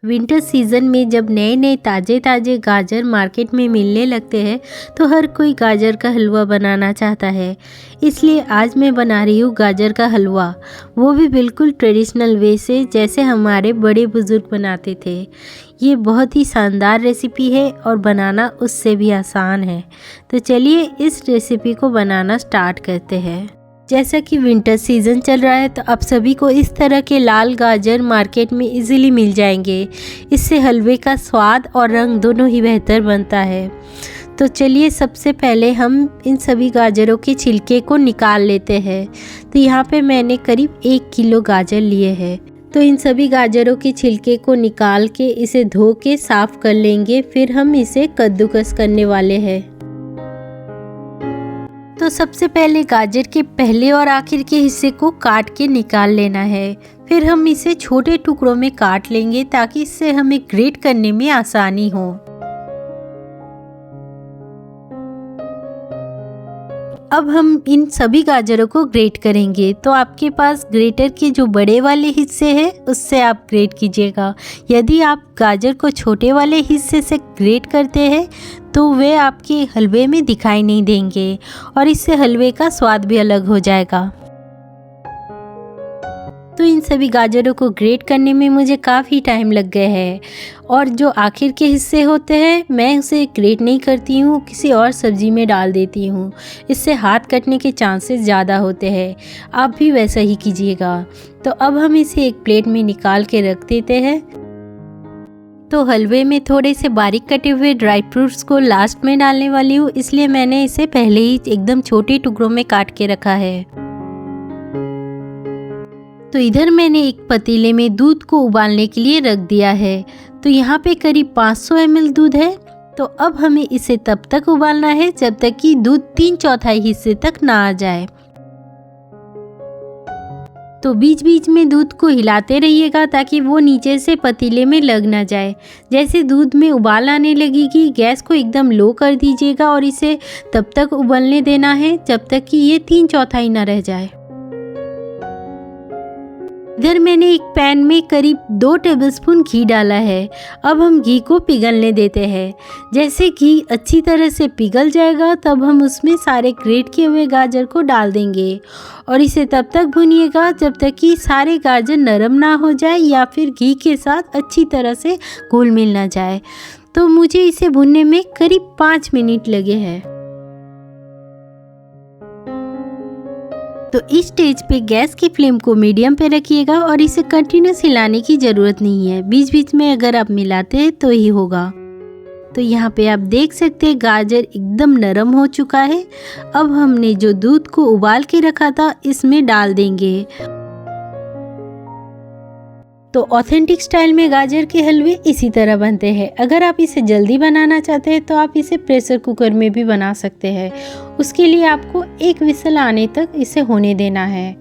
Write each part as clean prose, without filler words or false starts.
Winter season में जब नए नए ताज़े ताज़े गाजर मार्केट में मिलने लगते हैं तो हर कोई गाजर का हलवा बनाना चाहता है। इसलिए आज मैं बना रही हूँ गाजर का हलवा, वो भी बिल्कुल ट्रेडिशनल वे से जैसे हमारे बड़े बुज़ुर्ग बनाते थे। ये बहुत ही शानदार रेसिपी है और बनाना उससे भी आसान है। तो चलिए इस रेसिपी को बनाना स्टार्ट करते हैं। जैसा कि विंटर सीज़न चल रहा है तो आप सभी को इस तरह के लाल गाजर मार्केट में इजीली मिल जाएंगे। इससे हलवे का स्वाद और रंग दोनों ही बेहतर बनता है। तो चलिए सबसे पहले हम इन सभी गाजरों के छिलके को निकाल लेते हैं। तो यहाँ पे मैंने करीब 1 किलो गाजर लिए हैं। तो इन सभी गाजरों के छिलके को निकाल के इसे धो के साफ़ कर लेंगे। फिर हम इसे कद्दूकस करने वाले हैं। तो सबसे पहले गाजर के पहले और आखिर के हिस्से को काट के निकाल लेना है। फिर हम इसे छोटे टुकड़ों में काट लेंगे ताकि इससे हमें ग्रेट करने में आसानी हो। अब हम इन सभी गाजरों को ग्रेट करेंगे। तो आपके पास ग्रेटर के जो बड़े वाले हिस्से हैं उससे आप ग्रेट कीजिएगा। यदि आप गाजर को छोटे वाले हिस्से से ग्रेट करते हैं तो वे आपके हलवे में दिखाई नहीं देंगे और इससे हलवे का स्वाद भी अलग हो जाएगा। तो इन सभी गाजरों को ग्रेट करने में मुझे काफ़ी टाइम लग गया है और जो आखिर के हिस्से होते हैं मैं उसे ग्रेट नहीं करती हूँ, किसी और सब्ज़ी में डाल देती हूँ। इससे हाथ कटने के चांसेस ज़्यादा होते हैं। आप भी वैसा ही कीजिएगा। तो अब हम इसे एक प्लेट में निकाल के रख देते हैं। तो हलवे में थोड़े से बारीक कटे हुए ड्राई फ्रूट्स को लास्ट में डालने वाली हूँ, इसलिए मैंने इसे पहले ही एकदम छोटे टुकड़ों में काट के रखा है। तो इधर मैंने एक पतीले में दूध को उबालने के लिए रख दिया है। तो यहाँ पे करीब 500 ml दूध है। तो अब हमें इसे तब तक उबालना है जब तक कि दूध 3/4 हिस्से तक ना आ जाए। तो बीच बीच में दूध को हिलाते रहिएगा ताकि वो नीचे से पतीले में लग ना जाए। जैसे दूध में उबाल आने लगेगी गैस को एकदम लो कर दीजिएगा और इसे तब तक उबलने देना है जब तक कि ये 3/4 ना रह जाए। इधर मैंने एक पैन में करीब 2 टेबलस्पून घी डाला है। अब हम घी को पिघलने देते हैं। जैसे घी अच्छी तरह से पिघल जाएगा तब हम उसमें सारे ग्रेट किए हुए गाजर को डाल देंगे और इसे तब तक भूनिएगा जब तक कि सारे गाजर नरम ना हो जाए या फिर घी के साथ अच्छी तरह से घुल मिल ना जाए। तो मुझे इसे भूनने में करीब 5 मिनट लगे हैं। तो इस स्टेज पे गैस की फ्लेम को मीडियम पे रखिएगा और इसे कंटिन्यूस हिलाने की ज़रूरत नहीं है। बीच बीच में अगर आप मिलाते हैं तो ही होगा। तो यहाँ पे आप देख सकते हैं गाजर एकदम नरम हो चुका है। अब हमने जो दूध को उबाल के रखा था इसमें डाल देंगे। तो ऑथेंटिक स्टाइल में गाजर के हलवे इसी तरह बनते हैं। अगर आप इसे जल्दी बनाना चाहते हैं तो आप इसे प्रेशर कुकर में भी बना सकते हैं। उसके लिए आपको 1 विसल आने तक इसे होने देना है।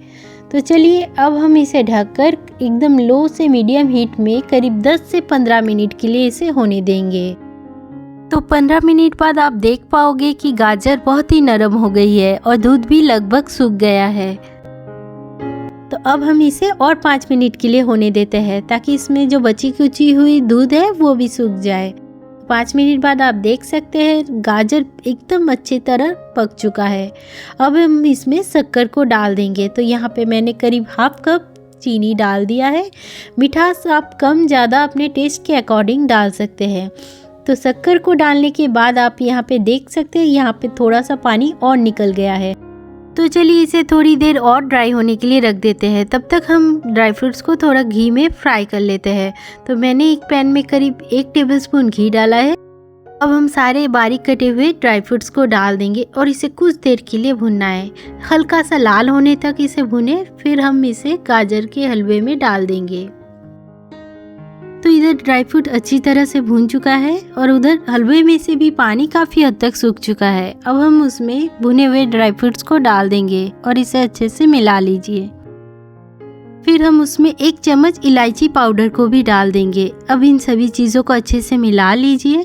तो चलिए अब हम इसे ढककर एकदम लो से मीडियम हीट में करीब 10 से 15 मिनट के लिए इसे होने देंगे। तो 15 मिनट बाद आप देख पाओगे कि गाजर बहुत ही नरम हो गई है और दूध भी लगभग सूख गया है। तो अब हम इसे और 5 मिनट के लिए होने देते हैं ताकि इसमें जो बची कुची हुई दूध है वो भी सूख जाए। 5 मिनट बाद आप देख सकते हैं गाजर एकदम अच्छी तरह पक चुका है। अब हम इसमें शक्कर को डाल देंगे। तो यहाँ पे मैंने करीब ½ कप चीनी डाल दिया है। मिठास आप कम ज़्यादा अपने टेस्ट के अकॉर्डिंग डाल सकते हैं। तो शक्कर को डालने के बाद आप यहाँ पे देख सकते हैं यहाँ पे थोड़ा सा पानी और निकल गया है। तो चलिए इसे थोड़ी देर और ड्राई होने के लिए रख देते हैं। तब तक हम ड्राई फ्रूट्स को थोड़ा घी में फ्राई कर लेते हैं। तो मैंने एक पैन में करीब 1 टेबलस्पून घी डाला है। अब हम सारे बारीक कटे हुए ड्राई फ्रूट्स को डाल देंगे और इसे कुछ देर के लिए भूनना है। हल्का सा लाल होने तक इसे भुने, फिर हम इसे गाजर के हलवे में डाल देंगे। तो इधर ड्राई फ्रूट अच्छी तरह से भून चुका है और उधर हलवे में से भी पानी काफ़ी हद तक सूख चुका है। अब हम उसमें भुने हुए ड्राई फ्रूट्स को डाल देंगे और इसे अच्छे से मिला लीजिए। फिर हम उसमें 1 चम्मच इलायची पाउडर को भी डाल देंगे। अब इन सभी चीज़ों को अच्छे से मिला लीजिए।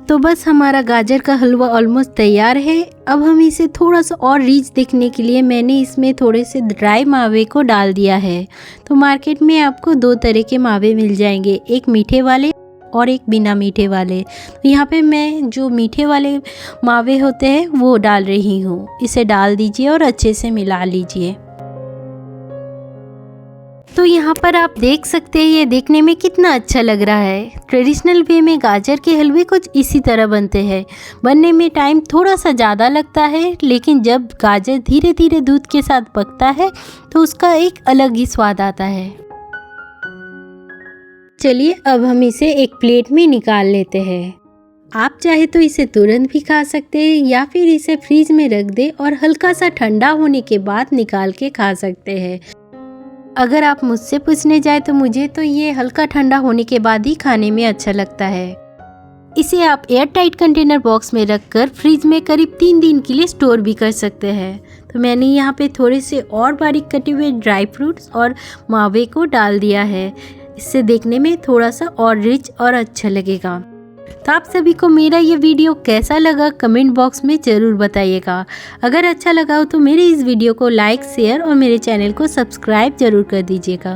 तो बस हमारा गाजर का हलवा ऑलमोस्ट तैयार है। अब हम इसे थोड़ा सा और रिच दिखने के लिए मैंने इसमें थोड़े से ड्राई मावे को डाल दिया है। तो मार्केट में आपको 2 तरह के मावे मिल जाएंगे, एक मीठे वाले और एक बिना मीठे वाले। तो यहाँ पे मैं जो मीठे वाले मावे होते हैं वो डाल रही हूँ। इसे डाल दीजिए और अच्छे से मिला लीजिए। तो यहाँ पर आप देख सकते हैं ये देखने में कितना अच्छा लग रहा है। ट्रेडिशनल वे में गाजर के हलवे कुछ इसी तरह बनते हैं। बनने में टाइम थोड़ा सा ज़्यादा लगता है, लेकिन जब गाजर धीरे धीरे दूध के साथ पकता है तो उसका एक अलग ही स्वाद आता है। चलिए अब हम इसे एक प्लेट में निकाल लेते हैं। आप चाहे तो इसे तुरंत भी खा सकते हैं या फिर इसे फ्रीज में रख दे और हल्का सा ठंडा होने के बाद निकाल के खा सकते हैं। अगर आप मुझसे पूछने जाए तो मुझे तो ये हल्का ठंडा होने के बाद ही खाने में अच्छा लगता है। इसे आप एयर टाइट कंटेनर बॉक्स में रखकर फ्रिज में करीब 3 दिन के लिए स्टोर भी कर सकते हैं। तो मैंने यहाँ पे थोड़े से और बारीक कटे हुए ड्राई फ्रूट्स और मावे को डाल दिया है। इससे देखने में थोड़ा सा और रिच और अच्छा लगेगा। तो आप सभी को मेरा ये वीडियो कैसा लगा कमेंट बॉक्स में ज़रूर बताइएगा। अगर अच्छा लगा हो तो मेरे इस वीडियो को लाइक, शेयर और मेरे चैनल को सब्सक्राइब ज़रूर कर दीजिएगा।